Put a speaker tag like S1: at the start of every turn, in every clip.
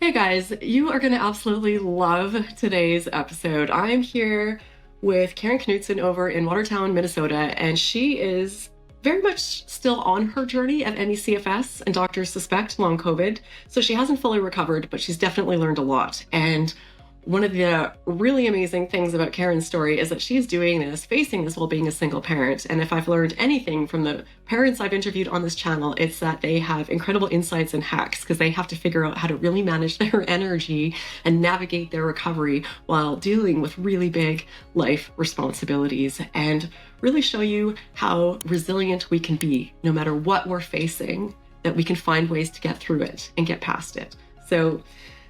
S1: Hey guys, you are going to absolutely love today's episode. I'm here with Karen Knutson over in Watertown, Minnesota, and she is very much still on her journey of ME/CFS, and doctors suspect long COVID. So she hasn't fully recovered, but she's definitely learned a lot. And one of the really amazing things about Karen's story is that she's doing this, facing this while being a single parent. And if I've learned anything from the parents I've interviewed on this channel, it's that they have incredible insights and hacks because they have to figure out how to really manage their energy and navigate their recovery while dealing with really big life responsibilities and really show you how resilient we can be no matter what we're facing, that we can find ways to get through it and get past it. So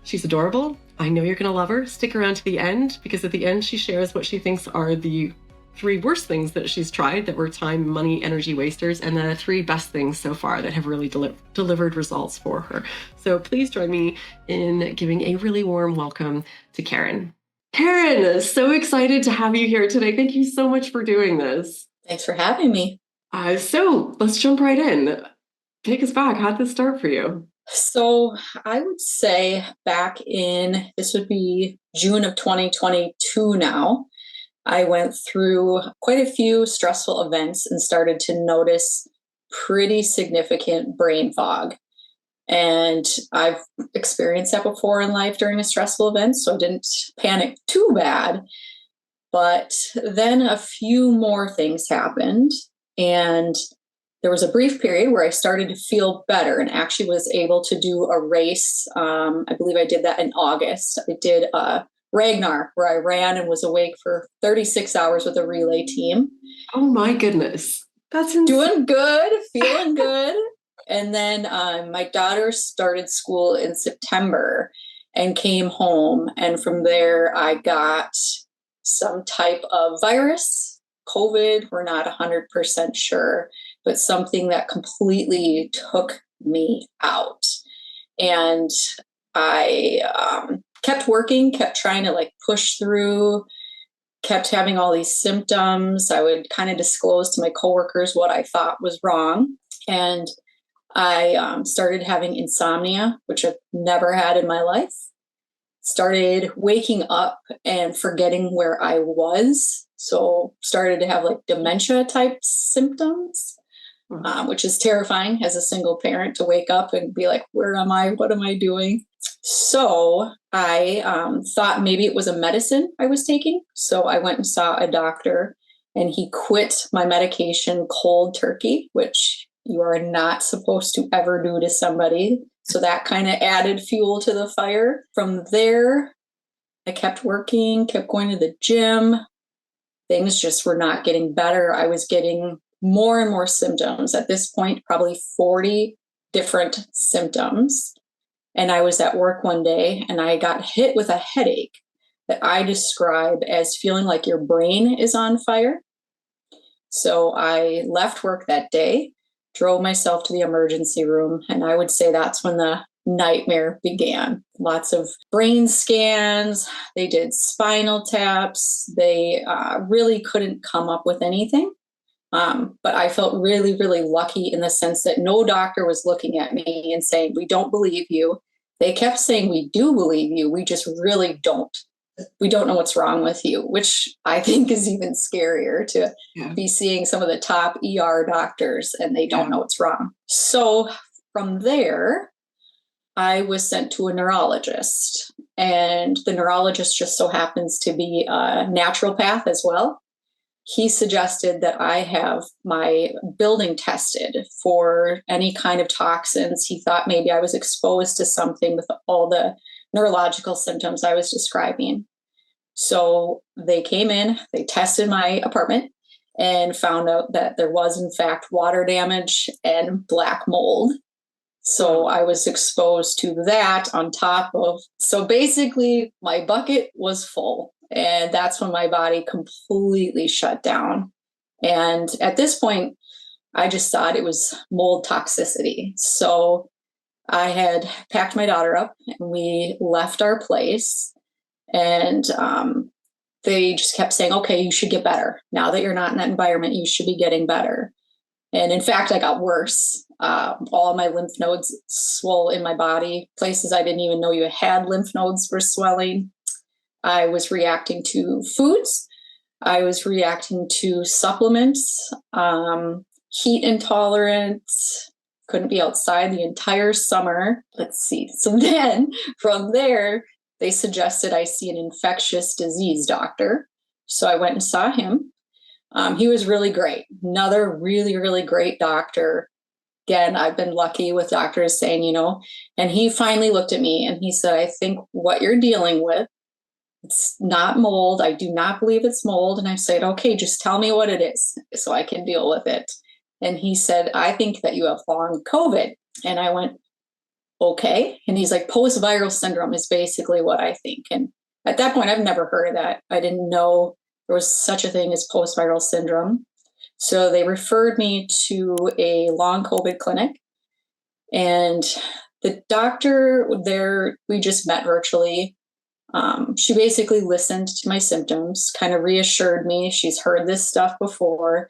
S1: she's adorable. I know you're going to love her. Stick around to the end because at the end she shares what she thinks are the 3 worst things that she's tried that were time, money, energy wasters, and the 3 best things so far that have really delivered results for her. So please join me in giving a really warm welcome to Karen. Karen, so excited to have you here today. Thank you so much for doing this.
S2: Thanks for having me.
S1: So let's jump right in. Take us back. How'd this start for you?
S2: So I would say back in, this would be June of 2022 now, I went through quite a few stressful events and started to notice pretty significant brain fog. And I've experienced that before in life during a stressful event, so I didn't panic too bad. But then a few more things happened, and there was a brief period where I started to feel better and actually was able to do a race. I believe I did that in August. I did a Ragnar where I ran and was awake for 36 hours with a relay team.
S1: Oh my goodness. That's insane.
S2: Doing good, feeling good. And then my daughter started school in September and came home. And from there, I got some type of virus, COVID, we're not 100% sure, but something that completely took me out. And I kept working, kept trying to push through, kept having all these symptoms. I would kind of disclose to my coworkers what I thought was wrong. And I started having insomnia, which I've never had in my life. Started waking up and forgetting where I was. So started to have dementia type symptoms, which is terrifying as a single parent to wake up and be like, where am I? What am I doing? So I thought maybe it was a medicine I was taking. So I went and saw a doctor and he quit my medication cold turkey, which you are not supposed to ever do to somebody. So that kind of added fuel to the fire. From there, I kept working, kept going to the gym. Things just were not getting better. I was getting more and more symptoms. At this point, probably 40 different symptoms. And I was at work one day and I got hit with a headache that I describe as feeling like your brain is on fire. So I left work that day, drove myself to the emergency room, and I would say that's when the nightmare began. Lots of brain scans. They did spinal taps. They really couldn't come up with anything. But I felt really, really lucky in the sense that no doctor was looking at me and saying, we don't believe you. They kept saying, we do believe you. We just really don't. We don't know what's wrong with you, which I think is even scarier to be seeing some of the top ER doctors and they don't know what's wrong. So from there, I was sent to a neurologist, and the neurologist just so happens to be a naturopath as well. He suggested that I have my building tested for any kind of toxins. He thought maybe I was exposed to something with all the neurological symptoms I was describing. So they came in, they tested my apartment and found out that there was in fact water damage and black mold. So I was exposed to that on top of, so basically my bucket was full. And that's when my body completely shut down. And at this point, I just thought it was mold toxicity. So I had packed my daughter up and we left our place. And they just kept saying, okay, you should get better. Now that you're not in that environment, you should be getting better. And in fact, I got worse. All my lymph nodes swole in my body. Places I didn't even know you had lymph nodes were swelling. I was reacting to foods. I was reacting to supplements, heat intolerance, couldn't be outside the entire summer. Let's see. So then from there, they suggested I see an infectious disease doctor. So I went and saw him. He was really great. Another really, really great doctor. Again, I've been lucky with doctors saying, and he finally looked at me and he said, I think what you're dealing with, it's not mold. I do not believe it's mold. And I said, okay, just tell me what it is so I can deal with it. And he said, I think that you have long COVID. And I went, okay. And he's like, post-viral syndrome is basically what I think. And at that point, I've never heard of that. I didn't know there was such a thing as post-viral syndrome. So they referred me to a long COVID clinic. And the doctor there, we just met virtually. She basically listened to my symptoms, kind of reassured me. She's heard this stuff before,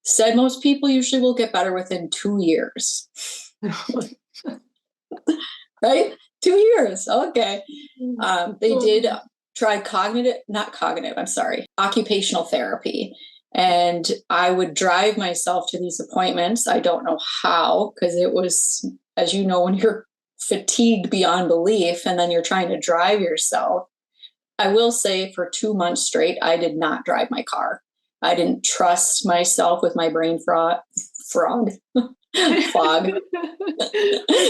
S2: said most people usually will get better within 2 years. Right? 2 years. Okay. They did try occupational therapy. And I would drive myself to these appointments. I don't know how, because it was, as you know, when you're fatigued beyond belief and then you're trying to drive yourself. I will say for 2 months straight, I did not drive my car. I didn't trust myself with my brain fog. Fog.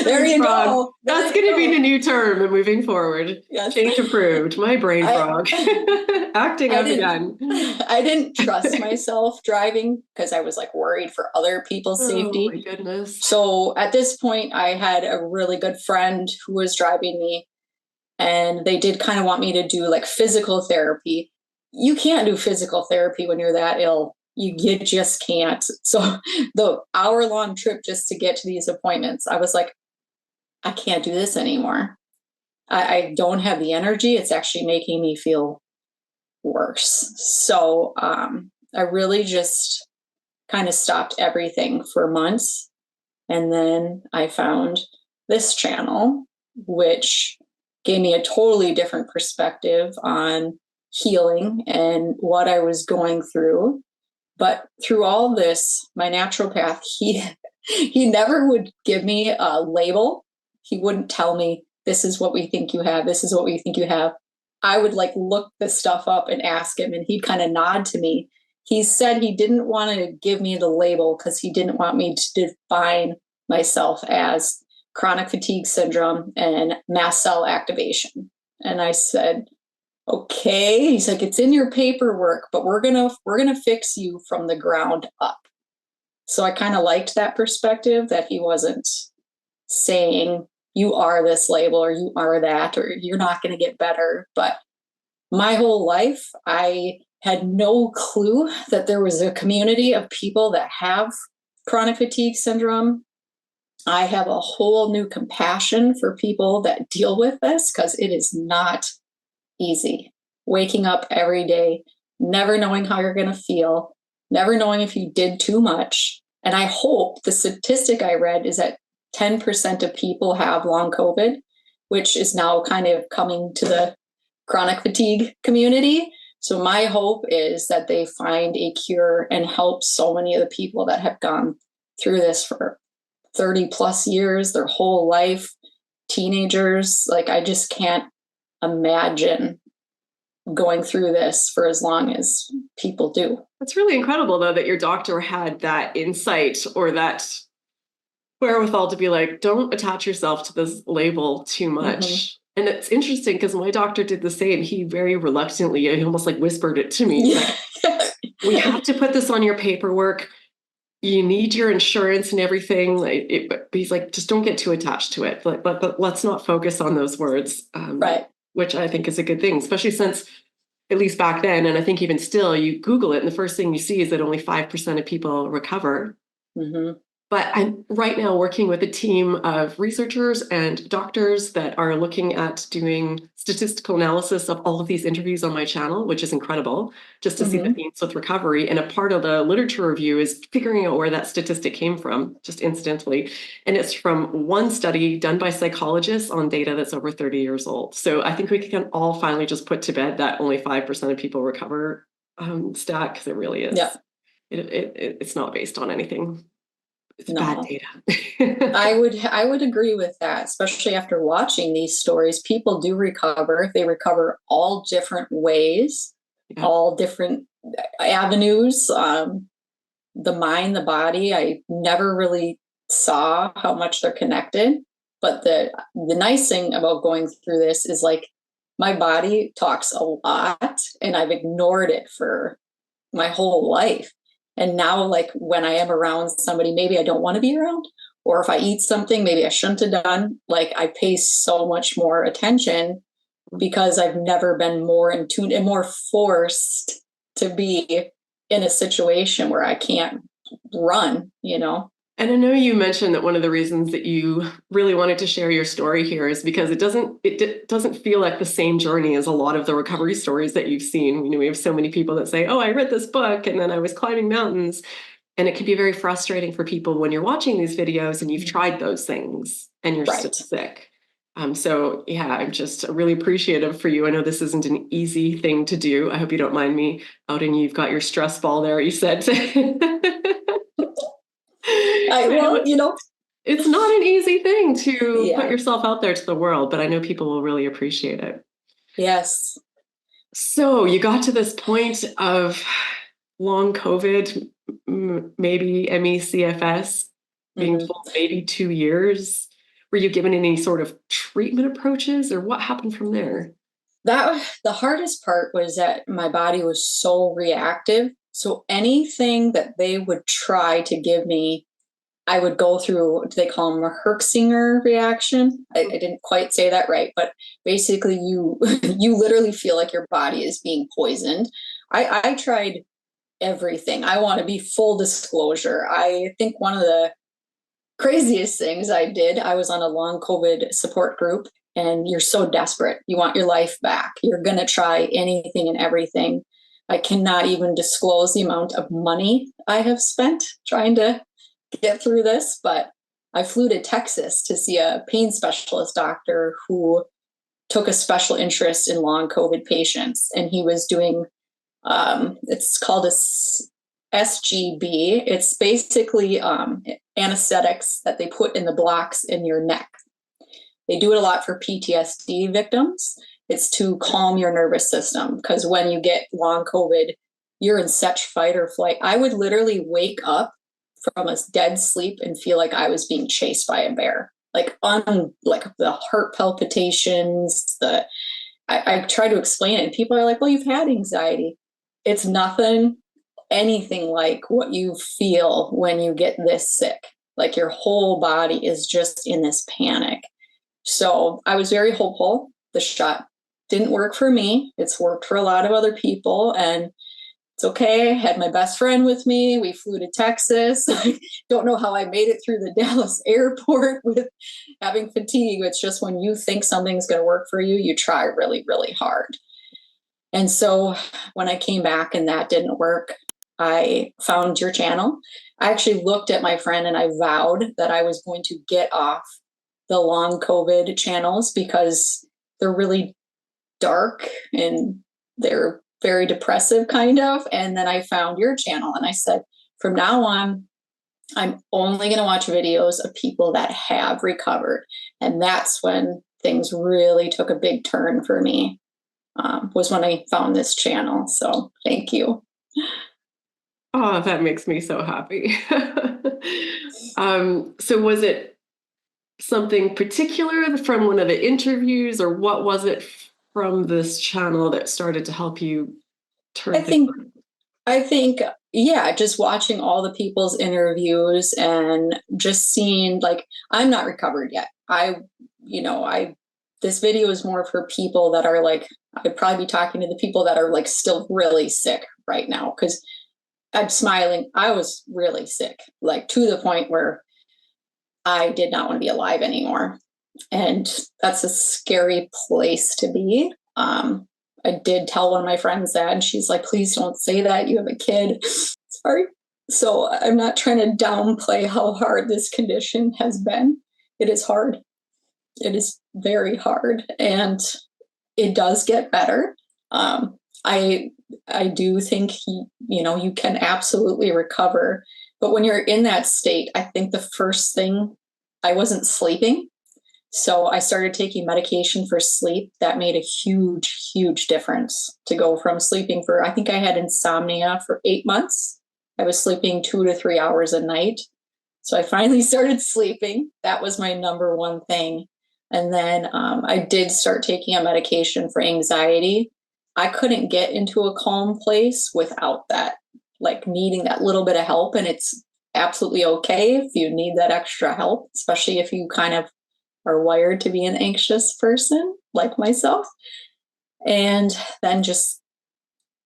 S2: There you go.
S1: That's going to be the new term moving forward.
S2: Yes.
S1: Change approved. My brain frog. Acting up again.
S2: I didn't trust myself driving because I was like worried for other people's safety.
S1: Oh my goodness.
S2: So at this point, I had a really good friend who was driving me, and they did kind of want me to do like physical therapy. You can't do physical therapy when you're that ill. You just can't. So the hour-long trip just to get to these appointments, I was like, I can't do this anymore. I don't have the energy. It's actually making me feel worse. So I really just kind of stopped everything for months. And then I found this channel, which gave me a totally different perspective on healing and what I was going through. But through all this, my naturopath, he never would give me a label. He wouldn't tell me, this is what we think you have. This is what we think you have. I would like look this stuff up and ask him, and he'd kind of nod to me. He said he didn't want to give me the label because he didn't want me to define myself as chronic fatigue syndrome and mast cell activation. And I said, okay. He's like, it's in your paperwork, but we're gonna fix you from the ground up. So I kind of liked that perspective, that he wasn't saying you are this label or you are that or you're not going to get better. But my whole life, I had no clue that there was a community of people that have chronic fatigue syndrome. I have a whole new compassion for people that deal with this because it is not easy. Waking up every day, never knowing how you're going to feel, never knowing if you did too much. And I hope the statistic I read is that 10% of people have long COVID, which is now kind of coming to the chronic fatigue community. So my hope is that they find a cure and help so many of the people that have gone through this for 30 plus years, their whole life, teenagers. Like, I just can't imagine going through this for as long as people do.
S1: It's really incredible, though, that your doctor had that insight or that wherewithal to be like, don't attach yourself to this label too much. Mm-hmm. And it's interesting because my doctor did the same. He very reluctantly, he almost like whispered it to me. Like, we have to put this on your paperwork. You need your insurance and everything. But he's like, just don't get too attached to it. But let's not focus on those words.
S2: Right.
S1: Which I think is a good thing, especially since, at least back then, and I think even still, you Google it, and the first thing you see is that only 5% of people recover.
S2: Mm-hmm.
S1: But I'm right now working with a team of researchers and doctors that are looking at doing statistical analysis of all of these interviews on my channel, which is incredible, just to see the themes with recovery. And a part of the literature review is figuring out where that statistic came from, just incidentally. And it's from one study done by psychologists on data that's over 30 years old. So I think we can all finally just put to bed that only 5% of people recover stat, because it really is.
S2: Yeah.
S1: It's not based on anything. It's bad
S2: No.
S1: data.
S2: I would agree with that, especially after watching these stories. People do recover. They recover all different ways,
S1: Yeah.
S2: all different avenues. The mind, the body, I never really saw how much they're connected. But the nice thing about going through this is like my body talks a lot and I've ignored it for my whole life. And now, like when I am around somebody, maybe I don't want to be around, or if I eat something, maybe I shouldn't have done, like I pay so much more attention because I've never been more in tune and more forced to be in a situation where I can't run, you know?
S1: And I know you mentioned that one of the reasons that you really wanted to share your story here is because it doesn't feel like the same journey as a lot of the recovery stories that you've seen. You know, we have so many people that say, "Oh, I read this book and then I was climbing mountains." And it can be very frustrating for people when you're watching these videos and you've tried those things and you're still sick. So yeah, I'm just really appreciative for you. I know this isn't an easy thing to do. I hope you don't mind me outing you. You've got your stress ball there, you said.
S2: Well, you know,
S1: it's not an easy thing to put yourself out there to the world, but I know people will really appreciate it.
S2: Yes.
S1: So you got to this point of long COVID, maybe ME/CFS, being told maybe 2 years. Were you given any sort of treatment approaches, or what happened from there?
S2: The hardest part was that my body was so reactive. So anything that they would try to give me, I would go through, they call them a Herxheimer reaction. I didn't quite say that right, but basically you you literally feel like your body is being poisoned. I tried everything. I want to be full disclosure. I think one of the craziest things I did, I was on a long COVID support group, and you're so desperate. You want your life back. You're going to try anything and everything. I cannot even disclose the amount of money I have spent trying to get through this, but I flew to Texas to see a pain specialist doctor who took a special interest in long COVID patients. And he was doing, it's called a SGB. It's basically anesthetics that they put in the blocks in your neck. They do it a lot for PTSD victims. It's to calm your nervous system, because when you get long COVID, you're in such fight or flight. I would literally wake up from a dead sleep and feel like I was being chased by a bear, like the heart palpitations. I try to explain it, and people are like, "Well, you've had anxiety." It's anything like what you feel when you get this sick. Like your whole body is just in this panic. So I was very hopeful. The shot didn't work for me. It's worked for a lot of other people, and it's okay. I had my best friend with me. We flew to Texas. I don't know how I made it through the Dallas airport with having fatigue. It's just when you think something's going to work for you, you try really, really hard. And so when I came back and that didn't work, I found your channel. I actually looked at my friend and I vowed that I was going to get off the long COVID channels because they're really dark and they're very depressive kind of. And then I found your channel and I said, from now on, I'm only going to watch videos of people that have recovered. And that's when things really took a big turn for me, was when I found this channel. So thank you.
S1: Oh, that makes me so happy. So was it something particular from one of the interviews, or what was it from this channel that started to help you turn
S2: I think, yeah, just watching all the people's interviews and just seeing, like, I'm not recovered yet. This video is more for people that are like, I'd probably be talking to the people that are like still really sick right now, because I'm smiling. I was really sick, like to the point where I did not want to be alive anymore. And that's a scary place to be. I did tell one of my friends that, and she's like, please don't say that. You have a kid. Sorry. So I'm not trying to downplay how hard this condition has been. It is hard. It is very hard. And it does get better. I do think you can absolutely recover. But when you're in that state, I think the first thing, I wasn't sleeping. So I started taking medication for sleep. That made a huge, huge difference to go from sleeping I think I had insomnia for 8 months. I was sleeping 2 to 3 hours a night. So I finally started sleeping. That was my number one thing. And then I did start taking a medication for anxiety. I couldn't get into a calm place without that, like needing that little bit of help. And it's absolutely okay if you need that extra help, especially if you kind of are wired to be an anxious person like myself. And then just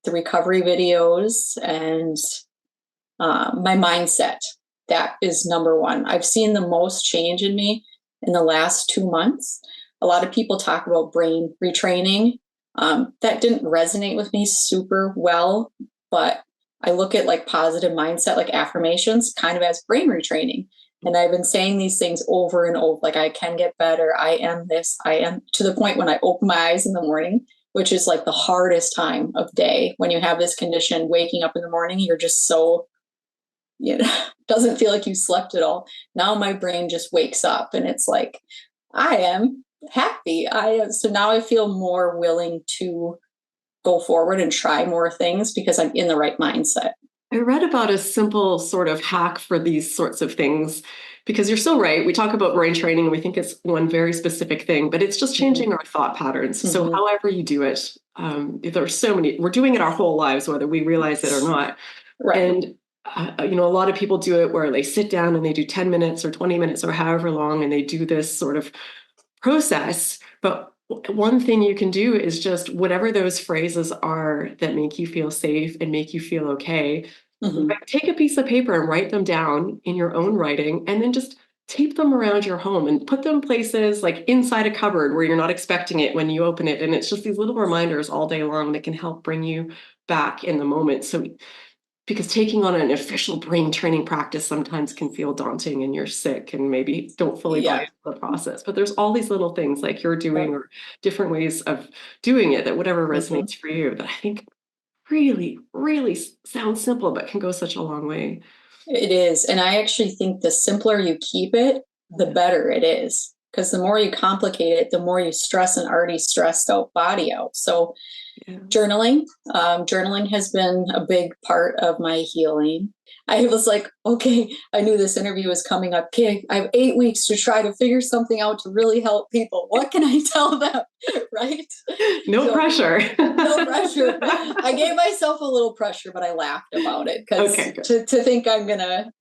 S2: the recovery videos and my mindset. That is number one. I've seen the most change in me in the last 2 months. A lot of people talk about brain retraining. That didn't resonate with me super well, but I look at like positive mindset, like affirmations, kind of as brain retraining. And I've been saying these things over and over, like I can get better. I am this, I am, to the point when I open my eyes in the morning, which is like the hardest time of day. When you have this condition, waking up in the morning, you're just so, doesn't feel like you slept at all. Now my brain just wakes up and it's like, I am happy. So now I feel more willing to go forward and try more things because I'm in the right mindset.
S1: I read about a simple sort of hack for these sorts of things, because you're so right. We talk about brain training and we think it's one very specific thing, but it's just changing our thought patterns. Mm-hmm. So however you do it, there's so many, we're doing it our whole lives, whether we realize it or not. Right. And, a lot of people do it where they sit down and they do 10 minutes or 20 minutes or however long, and they do this sort of process. But one thing you can do is just whatever those phrases are that make you feel safe and make you feel okay, mm-hmm. Take a piece of paper and write them down in your own writing, and then just tape them around your home and put them places like inside a cupboard where you're not expecting it when you open it. And it's just these little reminders all day long that can help bring you back in the moment. So because taking on an official brain training practice sometimes can feel daunting and you're sick and maybe don't fully buy into the process. But there's all these little things like you're doing or different ways of doing it that whatever resonates for you that I think really, really sounds simple, but can go such a long way.
S2: It is. And I actually think the simpler you keep it, the better it is. Because the more you complicate it, the more you stress an already stressed out body out. So journaling has been a big part of my healing. I was like, okay, I knew this interview was coming up. Okay, I have 8 weeks to try to figure something out to really help people. What can I tell them? Right?
S1: No pressure.
S2: No pressure. I gave myself a little pressure, but I laughed about it because to think I'm going to,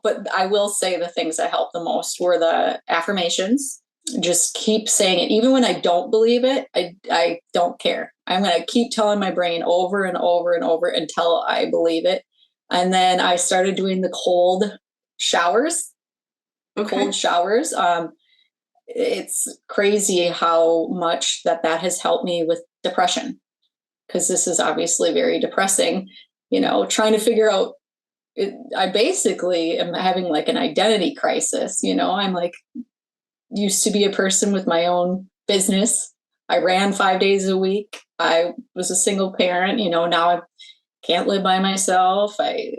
S2: but I will say the things that helped the most were the affirmations. Just keep saying it. Even when I don't believe it, I don't care. I'm going to keep telling my brain over and over and over until I believe it. And then I started doing the cold showers. Cold showers. It's crazy how much that has helped me with depression, because this is obviously very depressing, trying to figure out I basically am having like an identity crisis. I'm like, used to be a person with my own business. I ran 5 days a week. I was a single parent, now I can't live by myself. I,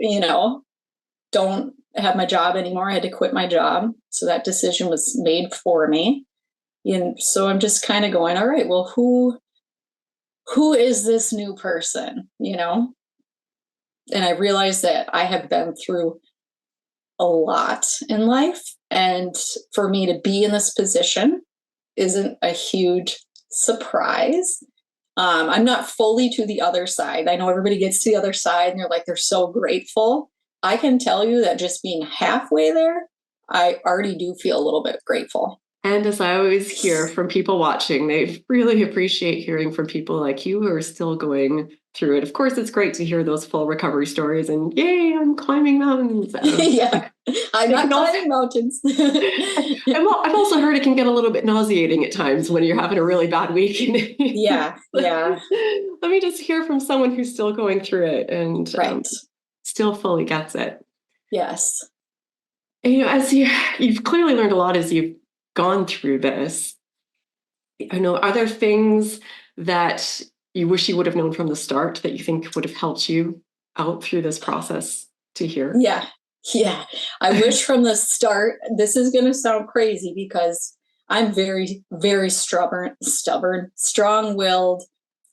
S2: don't have my job anymore. I had to quit my job. So that decision was made for me. And so I'm just kind of going, all right, well, who is this new person, And I realized that I have been through a lot in life. And for me to be in this position isn't a huge surprise. I'm not fully to the other side. I know everybody gets to the other side and they're so grateful. I can tell you that just being halfway there, I already do feel a little bit grateful.
S1: And as I always hear from people watching, they really appreciate hearing from people like you who are still going through it. Of course, it's great to hear those full recovery stories and yay, I'm climbing mountains.
S2: Yeah, I'm not climbing mountains.
S1: I've also heard it can get a little bit nauseating at times when you're having a really bad week.
S2: Yeah.
S1: Let me just hear from someone who's still going through it and still fully gets it.
S2: Yes.
S1: And, as you've clearly learned a lot as you've gone through this. I know, are there things that you wish you would have known from the start that you think would have helped you out through this process to hear?
S2: Yeah. I wish from the start, this is going to sound crazy because I'm very, very stubborn, strong-willed.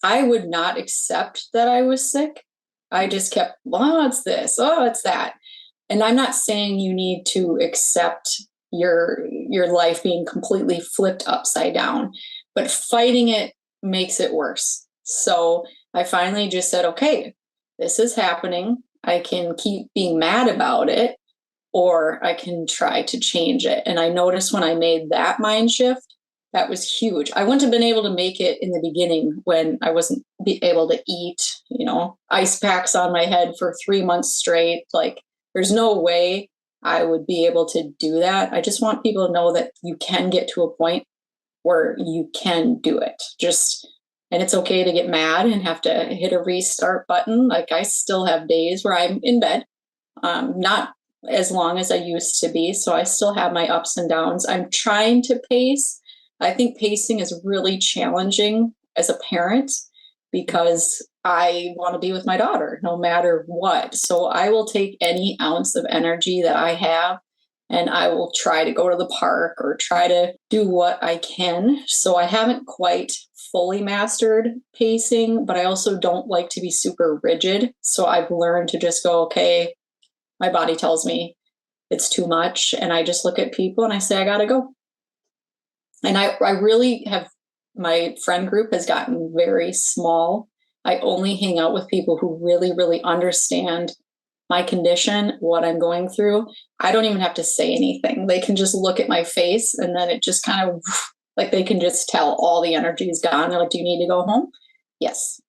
S2: I would not accept that I was sick. I just kept, well, it's this, oh, it's that. And I'm not saying you need to accept your life being completely flipped upside down, but fighting it makes it worse. So I finally just said, okay, this is happening. I can keep being mad about it, or I can try to change it. And I noticed when I made that mind shift, that was huge. I wouldn't have been able to make it in the beginning when I wasn't able to eat, ice packs on my head for 3 months straight. Like, there's no way I would be able to do that. I just want people to know that you can get to a point where you can do it. And it's okay to get mad and have to hit a restart button. Like, I still have days where I'm in bed, not as long as I used to be. So I still have my ups and downs. I'm trying to pace. I think pacing is really challenging as a parent because I want to be with my daughter no matter what. So I will take any ounce of energy that I have and I will try to go to the park or try to do what I can. So I haven't quite fully mastered pacing, but I also don't like to be super rigid. So I've learned to just go, okay, my body tells me it's too much. And I just look at people and I say, I got to go. And I really have, my friend group has gotten very small. I only hang out with people who really, really understand my condition, what I'm going through. I don't even have to say anything. They can just look at my face and then it just kind of, like, they can just tell all the energy is gone. They're like, do you need to go home? Yes.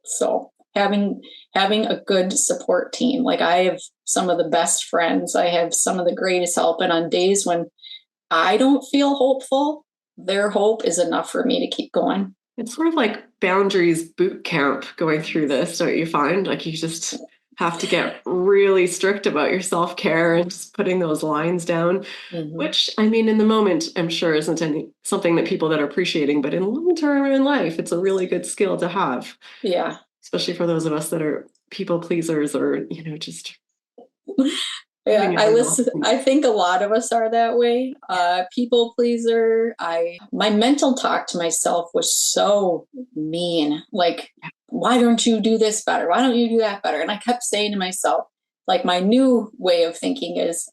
S2: So having a good support team. Like, I have some of the best friends. I have some of the greatest help. And on days when I don't feel hopeful, their hope is enough for me to keep going.
S1: It's sort of like boundaries boot camp going through this, don't you find? Like, you just have to get really strict about your self-care and just putting those lines down, which, I mean, in the moment, I'm sure isn't something that people that are appreciating, but in long term in life, it's a really good skill to have.
S2: Yeah.
S1: Especially for those of us that are people pleasers or, just...
S2: Yeah, I think a lot of us are that way. People pleaser. My mental talk to myself was so mean. Like, why don't you do this better? Why don't you do that better? And I kept saying to myself, like, my new way of thinking is,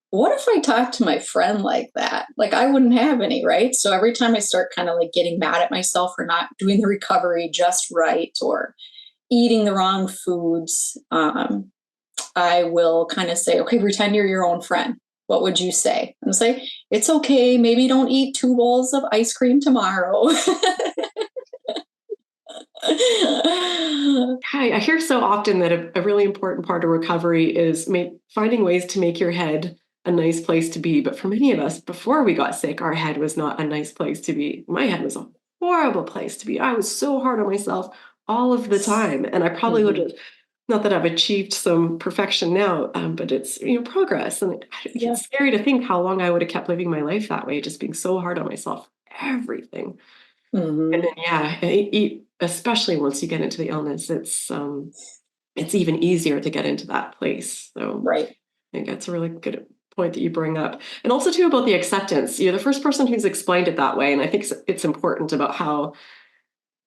S2: what if I talked to my friend like that? Like, I wouldn't have any, right? So every time I start kind of like getting mad at myself for not doing the recovery just right or eating the wrong foods, I will kind of say, okay, pretend you're your own friend. What would you say? And say, it's okay. Maybe don't eat 2 bowls of ice cream tomorrow.
S1: I hear so often that a really important part of recovery is finding ways to make your head a nice place to be. But for many of us, before we got sick, our head was not a nice place to be. My head was a horrible place to be. I was so hard on myself all of the time. And I probably would have, not that I've achieved some perfection now, but it's, progress. And it's scary to think how long I would have kept living my life that way, just being so hard on myself, everything. And then, especially once you get into the illness, it's even easier to get into that place. So
S2: right.
S1: I think that's a really good point that you bring up. And also too, about the acceptance. You're the first person who's explained it that way. And I think it's important about how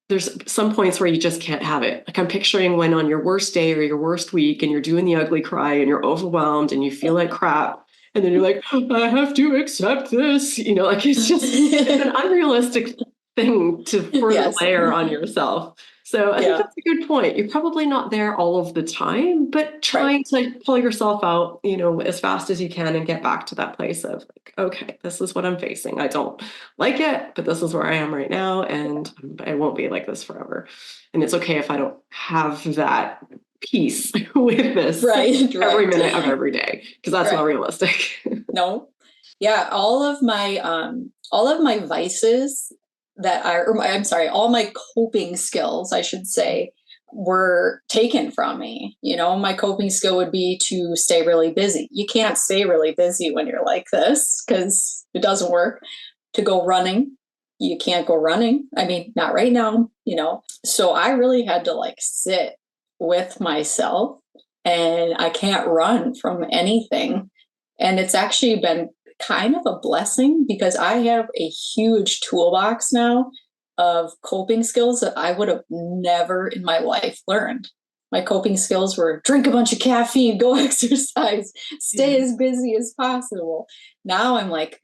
S1: there's some points where you just can't have it. Like, I'm picturing when on your worst day or your worst week and you're doing the ugly cry and you're overwhelmed and you feel like crap. And then you're like, I have to accept this. Like, it's an unrealistic thing to further layer on yourself. So I think that's a good point. You're probably not there all of the time, but trying to pull yourself out, as fast as you can and get back to that place of like, okay, this is what I'm facing. I don't like it, but this is where I am right now. And I won't be like this forever. And it's okay if I don't have that peace with this every minute of every day, because that's not realistic.
S2: No. Yeah. All of my vices all my coping skills, I should say, were taken from me. My coping skill would be to stay really busy. You can't stay really busy when you're like this because it doesn't work. To go running, you can't go running. I mean, not right now, So I really had to like sit with myself, and I can't run from anything. And it's actually been kind of a blessing because I have a huge toolbox now of coping skills that I would have never in my life learned. My coping skills were drink a bunch of caffeine, go exercise, stay as busy as possible. Now I'm like,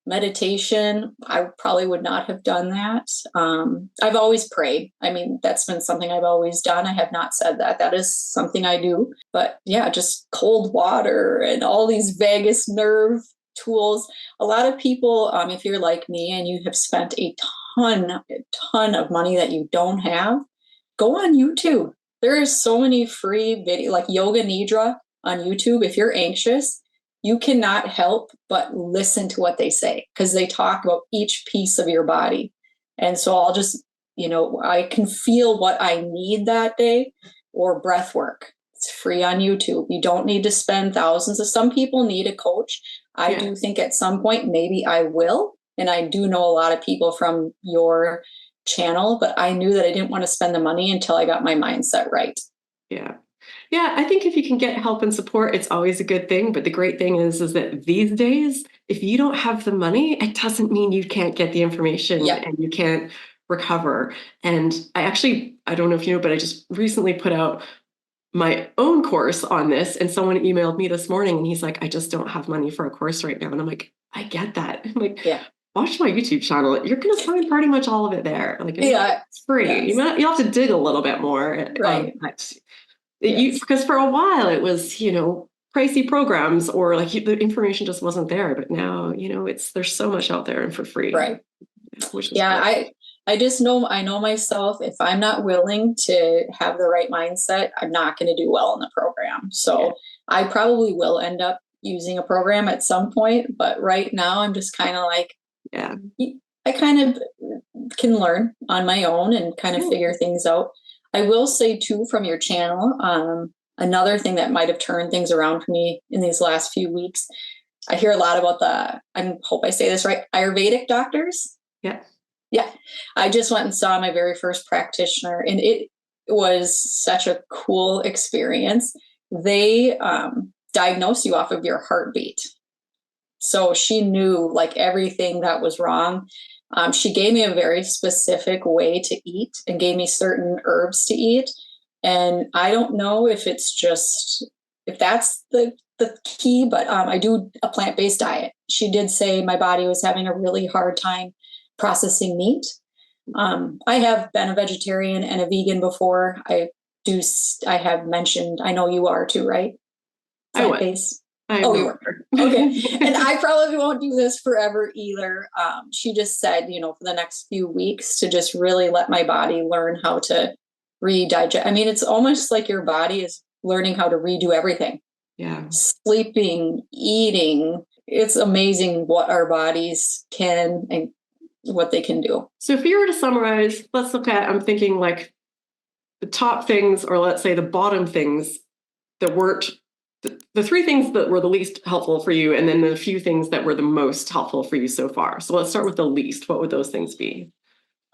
S2: meditation, I probably would not have done that. I've always prayed. I mean, that's been something I've always done. I have not said that. That is something I do. But yeah, just cold water and all these vagus nerve tools. A lot of people, if you're like me and you have spent a ton of money that you don't have, go on YouTube. There are so many free videos, like Yoga Nidra on YouTube. If you're anxious, you cannot help but listen to what they say because they talk about each piece of your body. And so I'll just, I can feel what I need that day, or breath work. It's free on YouTube. You don't need to spend thousands. Some people need a coach. I do think at some point, maybe I will. And I do know a lot of people from your channel, but I knew that I didn't want to spend the money until I got my mindset right.
S1: Yeah. Yeah, I think if you can get help and support, it's always a good thing. But the great thing is that these days, if you don't have the money, it doesn't mean you can't get the information and you can't recover. And I don't know if you know, but I just recently put out my own course on this, and someone emailed me this morning and he's like, I just don't have money for a course right now. And I'm like, I get that. I'm like, watch my YouTube channel. You're going to find pretty much all of it there. Like, it's free. Yes. You'll have to dig a little bit more.
S2: Right.
S1: Because for a while it was, pricey programs, or like the information just wasn't there. But now, there's so much out there and for free.
S2: Right.
S1: Which is cool.
S2: I just know, I know myself, if I'm not willing to have the right mindset, I'm not going to do well in the program. So I probably will end up using a program at some point. But right now I'm just kind of like, I kind of can learn on my own and kind of figure things out. I will say too, from your channel, another thing that might have turned things around for me in these last few weeks, I hear a lot about I hope I say this right, Ayurvedic doctors.
S1: Yeah.
S2: Yeah. I just went and saw my very first practitioner, and it was such a cool experience. They diagnosed you off of your heartbeat. So she knew like everything that was wrong. She gave me a very specific way to eat and gave me certain herbs to eat. And I don't know if that's the key, but I do a plant-based diet. She did say my body was having a really hard time processing meat. I have been a vegetarian and a vegan before. I have mentioned, I know you are too, right? Plant-based. Oh, you were. Okay. And I probably won't do this forever either. She just said, for the next few weeks to just really let my body learn how to redigest. I mean, it's almost like your body is learning how to redo everything.
S1: Yeah.
S2: Sleeping, eating. It's amazing what our bodies can and what they can do.
S1: So if you were to summarize, let's look at, I'm thinking like the top things, or let's say the bottom things that weren't, the three things that were the least helpful for you, and then the few things that were the most helpful for you so far. So let's start with the least. What would those things be?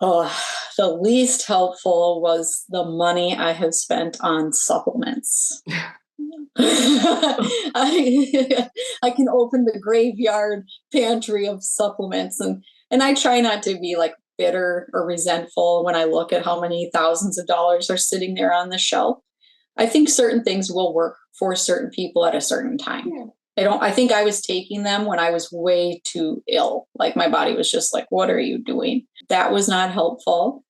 S2: Oh, the least helpful was the money I have spent on supplements. I can open the graveyard pantry of supplements, and I try not to be like bitter or resentful when I look at how many thousands of dollars are sitting there on the shelf. I think certain things will work for certain people at a certain time. I think I was taking them when I was way too ill. Like my body was just like, what are you doing? That was not helpful.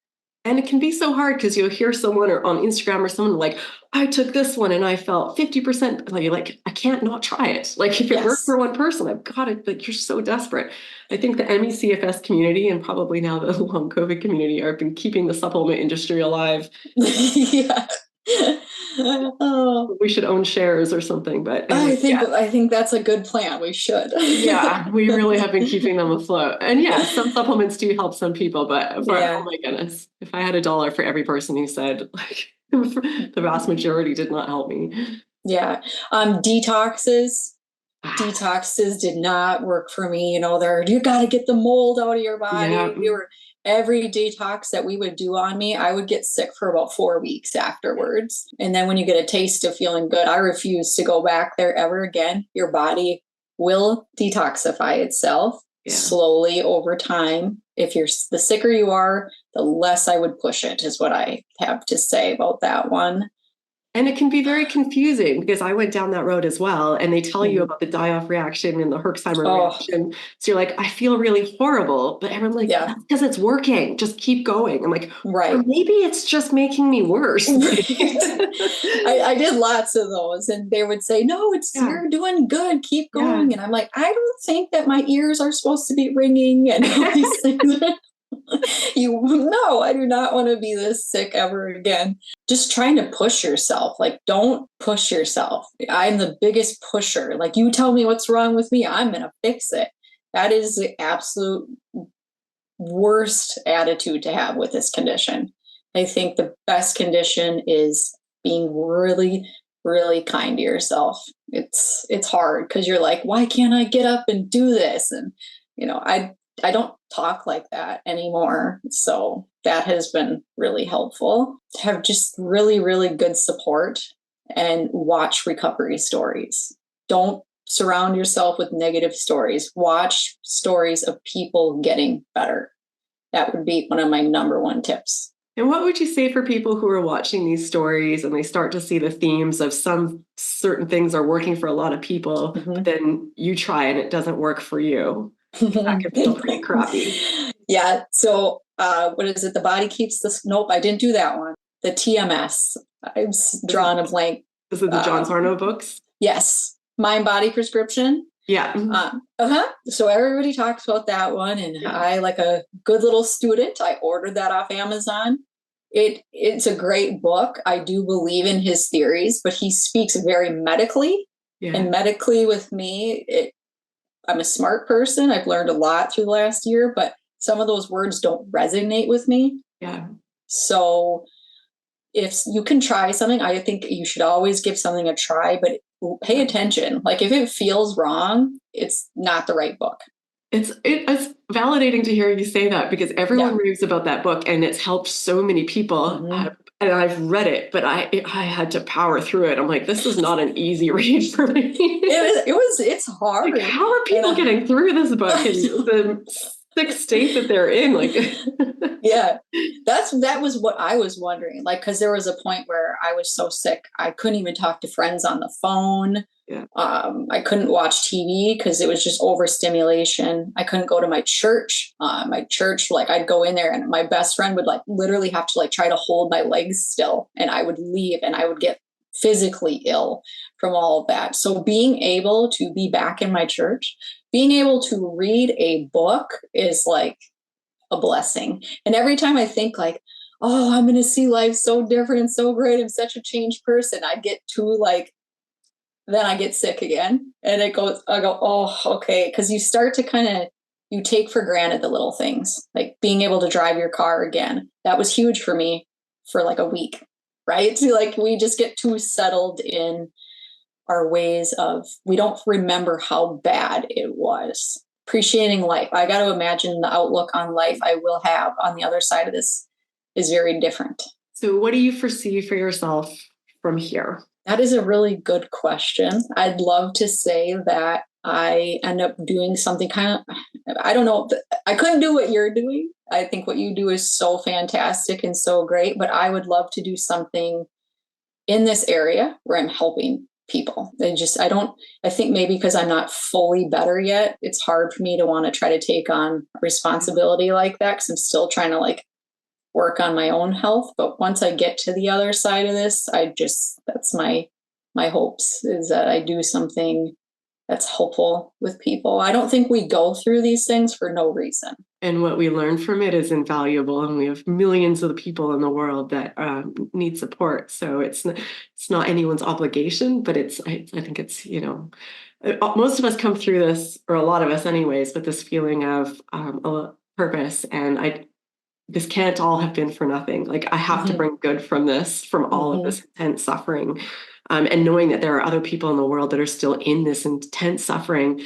S1: And it can be so hard because you'll hear someone or on Instagram or someone like, I took this one and I felt 50%. Like, I can't not try it. Like if it worked for one person, I've got it. Like you're so desperate. I think the MECFS community and probably now the long COVID community have been keeping the supplement industry alive.
S2: Yeah.
S1: We should own shares or something, but anyway,
S2: I think that's a good plan. We should.
S1: Yeah, we really have been keeping them afloat. And yeah, some supplements do help some people, but oh my goodness, if I had $1 for every person who said like the vast majority did not help me.
S2: Yeah. Detoxes did not work for me. You got to get the mold out of your body. Yeah. Every detox that we would do on me, I would get sick for about 4 weeks afterwards. And then when you get a taste of feeling good, I refuse to go back there ever again. Your body will detoxify itself slowly over time. The sicker you are, the less I would push it, is what I have to say about that one.
S1: And it can be very confusing because I went down that road as well. And they tell you about the die-off reaction and the Herxheimer reaction. So you're like, I feel really horrible. But everyone's like, that's because it's working. Just keep going. I'm like, right. Or maybe it's just making me worse.
S2: I did lots of those. And they would say, no, you're doing good. Keep going. And I'm like, I don't think that my ears are supposed to be ringing and all these things. No, I do not want to be this sick ever again. Just trying to push yourself. Like, don't push yourself. I'm the biggest pusher. Like, you tell me what's wrong with me, I'm going to fix it. That is the absolute worst attitude to have with this condition. I think the best condition is being really, really kind to yourself. It's hard because you're like, why can't I get up and do this? And, I don't talk like that anymore. So that has been really helpful to have just really, really good support and watch recovery stories. Don't surround yourself with negative stories. Watch stories of people getting better. That would be one of my number one tips.
S1: And what would you say for people who are watching these stories and they start to see the themes of some certain things are working for a lot of people, but then you try and it doesn't work for you? That can feel pretty crappy.
S2: Yeah. So what is it? The body keeps this. Nope, I didn't do that one. The TMS. I've drawn a blank.
S1: Is it the John Sarno books?
S2: Yes. Mind Body Prescription.
S1: Yeah.
S2: So everybody talks about that one. And I, like a good little student, I ordered that off Amazon. It's a great book. I do believe in his theories, but he speaks very medically. Yeah. And medically with me, I'm a smart person. I've learned a lot through the last year, but some of those words don't resonate with me.
S1: Yeah.
S2: So if you can try something, I think you should always give something a try, but pay attention. Like if it feels wrong, it's not the right book.
S1: It's validating to hear you say that because everyone raves about that book and it's helped so many people. And I've read it, but I had to power through it. I'm like, this is not an easy read for me.
S2: It's hard.
S1: Like, how are people getting through this book in the sick state that they're in? Like,
S2: yeah, that was what I was wondering. Like, because there was a point where I was so sick, I couldn't even talk to friends on the phone.
S1: Yeah.
S2: I couldn't watch TV because it was just overstimulation. I couldn't go to my church. Like I'd go in there and my best friend would like literally have to like try to hold my legs still, and I would leave and I would get physically ill from all of that. So being able to be back in my church, being able to read a book is like a blessing. And every time I think like, oh, I'm going to see life so different and so great, I'm such a changed person, I get too like, then I get sick again. And I go, oh, okay. Because you start to you take for granted the little things, like being able to drive your car again. That was huge for me for like a week, right? So like we just get too settled in our ways of, we don't remember how bad it was. Appreciating life. I got to imagine the outlook on life I will have on the other side of this is very different.
S1: So what do you foresee for yourself from here?
S2: That is a really good question. I'd love to say that I end up doing something I don't know. I couldn't do what you're doing. I think what you do is so fantastic and so great, but I would love to do something in this area where I'm helping people. I think maybe because I'm not fully better yet, it's hard for me to want to try to take on responsibility like that because I'm still trying to like work on my own health. But once I get to the other side of this, that's my hopes, is that I do something that's helpful with people. I don't think we go through these things for no reason.
S1: And what we learn from it is invaluable. And we have millions of people in the world that need support. So it's not anyone's obligation, but I think it's, most of us come through this, or a lot of us anyways, with this feeling of a purpose. And this can't all have been for nothing. Like, I have to bring good from this, from all of this intense suffering. And knowing that there are other people in the world that are still in this intense suffering.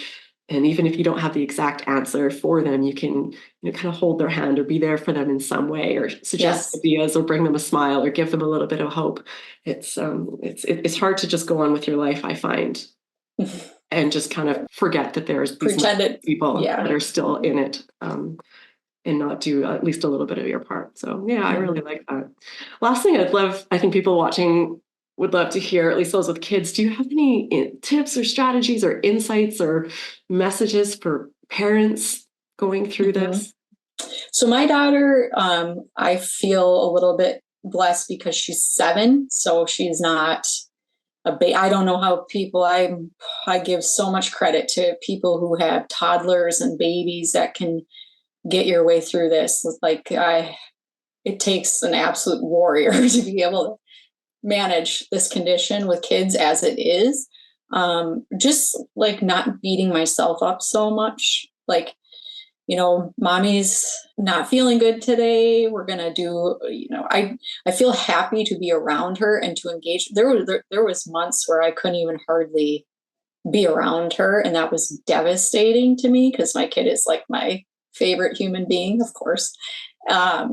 S1: And even if you don't have the exact answer for them, you can kind of hold their hand or be there for them in some way, or suggest ideas, or bring them a smile, or give them a little bit of hope. It's hard to just go on with your life, I find, and just kind of forget that there's these people that are still in it. And not do at least a little bit of your part. So yeah, I really like that. Last thing I think people watching would love to hear, at least those with kids, do you have any tips or strategies or insights or messages for parents going through this?
S2: So my daughter, I feel a little bit blessed because she's 7. So she's not I don't know how people, I give so much credit to people who have toddlers and babies that can get your way through this. It takes an absolute warrior to be able to manage this condition with kids as it is. Just like not beating myself up so much. Like, mommy's not feeling good today. We're going to do, I feel happy to be around her and to engage. There was months where I couldn't even hardly be around her. And that was devastating to me because my kid is like my favorite human being, of course.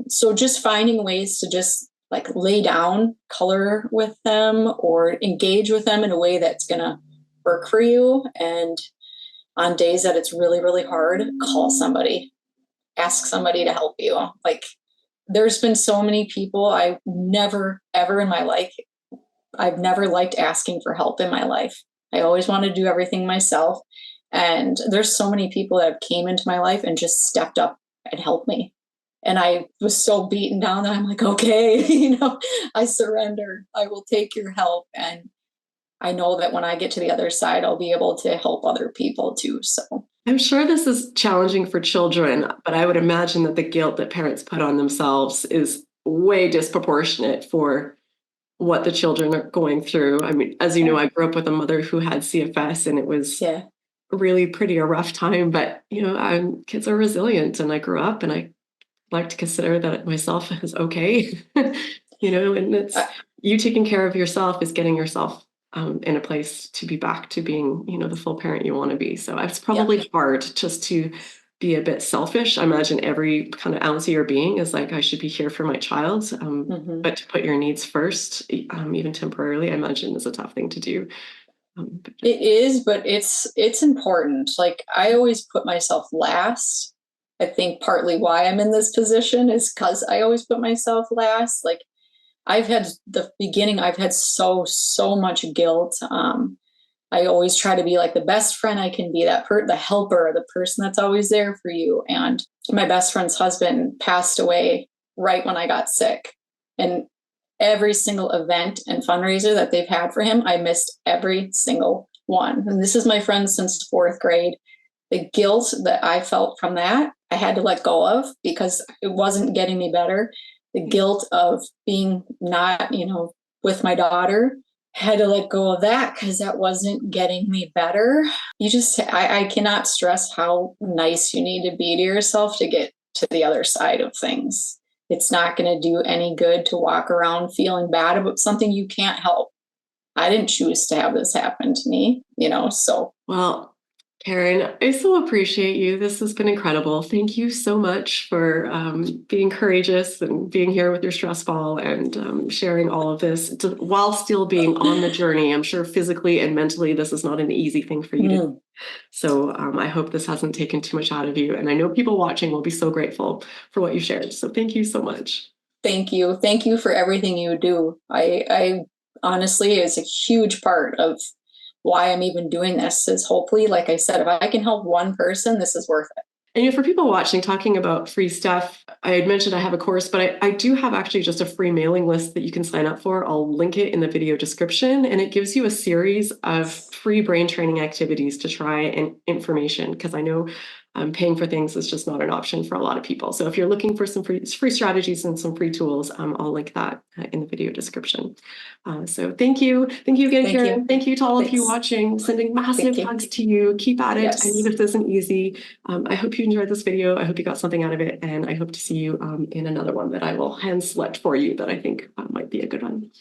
S2: So just finding ways to just like lay down, color with them, or engage with them in a way that's going to work for you. And on days that it's really, really hard, call somebody, ask somebody to help you. Like, there's been so many people I've never, ever in my life, I've never liked asking for help in my life. I always want to do everything myself. And there's so many people that have came into my life and just stepped up and helped me. And I was so beaten down that I'm like, okay, I surrender. I will take your help. And I know that when I get to the other side, I'll be able to help other people too. So
S1: I'm sure this is challenging for children, but I would imagine that the guilt that parents put on themselves is way disproportionate for what the children are going through. I mean, as you know, I grew up with a mother who had CFS, and it was really pretty a rough time, but kids are resilient, and I grew up, and I like to consider that myself as okay. And it's you taking care of yourself is getting yourself in a place to be back to being, the full parent you want to be. So it's probably hard just to be a bit selfish. I imagine every kind of ounce of your being is like, I should be here for my child. But to put your needs first, even temporarily, I imagine is a tough thing to do.
S2: It is, but it's important. Like, I always put myself last. I think partly why I'm in this position is because I always put myself last. Like, I've had so much guilt. I always try to be like the best friend I can be, the helper, the person that's always there for you. And my best friend's husband passed away right when I got sick. And every single event and fundraiser that they've had for him, I missed every single one. And this is my friend since 4th grade. The guilt that I felt from that, I had to let go of because it wasn't getting me better. The guilt of being not, with my daughter, had to let go of that because that wasn't getting me better. I cannot stress how nice you need to be to yourself to get to the other side of things. It's not going to do any good to walk around feeling bad about something you can't help. I didn't choose to have this happen to me, so.
S1: Well, Karen, I so appreciate you. This has been incredible. Thank you so much for being courageous and being here with your stress ball and sharing all of this while still being on the journey. I'm sure physically and mentally, this is not an easy thing for you to do. So I hope this hasn't taken too much out of you. And I know people watching will be so grateful for what you shared. So thank you so much.
S2: Thank you. Thank you for everything you do. I honestly, it's a huge part of why I'm even doing this, is hopefully, like I said, if I can help one person, this is worth it.
S1: And for people watching, talking about free stuff, I had mentioned I have a course, but I do have actually just a free mailing list that you can sign up for. I'll link it in the video description, and it gives you a series of free brain training activities to try and information, because I know paying for things is just not an option for a lot of people. So if you're looking for some free strategies and some free tools, I'll link that in the video description. So thank you. Thank you again, Karen. Thank you to all of you watching. Sending massive hugs to you. Keep at it. Yes. I know this isn't easy. I hope you enjoyed this video. I hope you got something out of it. And I hope to see you in another one that I will hand select for you that I think might be a good one.